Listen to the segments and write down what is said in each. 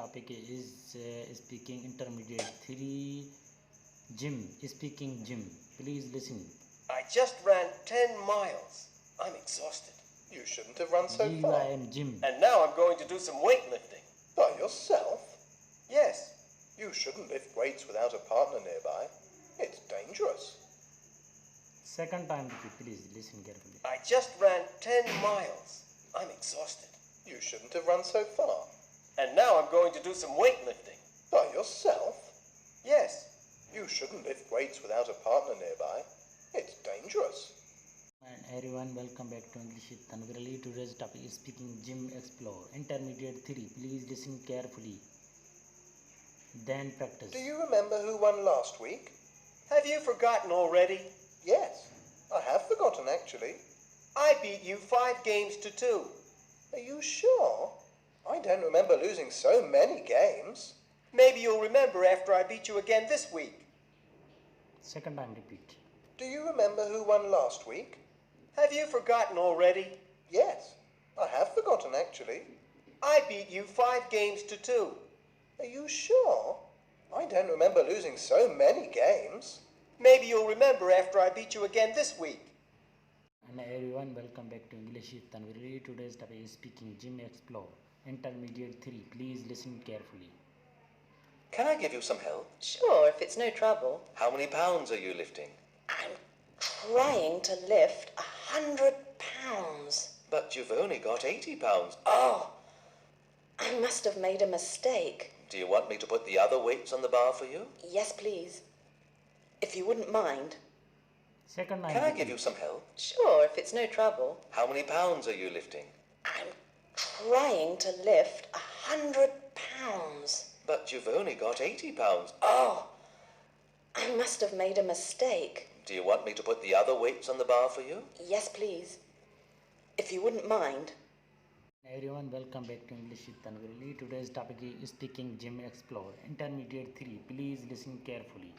topic is speaking intermediate 3 gym. Speaking gym. Please listen. I just ran 10 miles. I'm exhausted. You shouldn't have run so far. GYM gym. And now I'm going to do some weightlifting. By yourself? Yes. You shouldn't lift weights without a partner nearby. It's dangerous. Second time repeat. Please listen carefully. I just ran 10 miles. I'm exhausted. You shouldn't have run so far. And now I'm going to do some weightlifting. By yourself? Yes. You shouldn't lift weights without a partner nearby. It's dangerous. And everyone, welcome back to English with Tanveer. Today's topic is speaking gym explore. Intermediate 3. Please listen carefully. Then practice. Do you remember who won last week? Have you forgotten already? Yes, I have forgotten actually. I beat you 5 games to 2. Are you sure? I don't remember losing so many games. Maybe you'll remember after I beat you again this week. Second time repeat. Do you remember who won last week? Have you forgotten already? Yes, I have forgotten actually. I beat you 5 games to 2. Are you sure? I don't remember losing so many games. Maybe you'll remember after I beat you again this week. And everyone, welcome back to English with Tanveer. Today's topic is speaking gym explore. Intermediate 3. Please listen carefully. Can I give you some help? Sure, if it's no trouble. How many pounds are you lifting? I'm trying to lift 100 pounds. But you've only got 80 pounds. Oh, I must have made a mistake. Do you want me to put the other weights on the bar for you? Yes, please. If you wouldn't mind. Second time Can I repeat. give you some help? Sure, if it's no trouble. How many pounds are you lifting? I'm trying to lift 100 pounds. But you've only got 80 pounds. Oh, I must have made a mistake. Do you want me to put the other weights on the bar for you? Yes, please. If you wouldn't mind. Everyone, welcome back to English with Tanveer. Today's topic is speaking gym explore. Intermediate 3. Please listen carefully.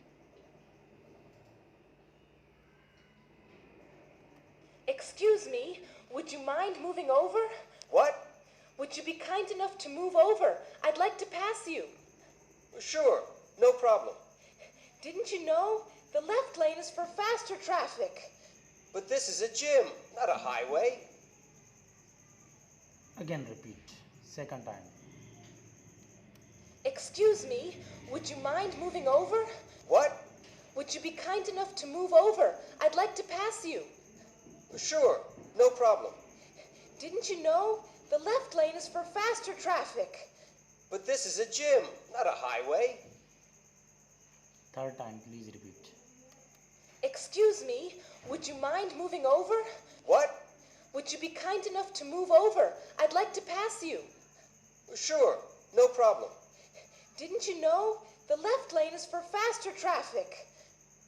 Excuse me, would you mind moving over? What? Would you be kind enough to move over? I'd like to pass you. Sure, no problem. Didn't you know? The left lane is for faster traffic. But this is a gym, not a highway. Again repeat. Second time. Excuse me, would you mind moving over? What? Would you be kind enough to move over? I'd like to pass you. Sure, no problem. Didn't you know? The left lane is for faster traffic. But this is a gym, not a highway. Third time, please repeat. Excuse me, would you mind moving over? What? Would you be kind enough to move over? I'd like to pass you. Sure, no problem. Didn't you know? The left lane is for faster traffic.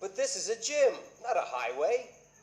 But this is a gym, not a highway.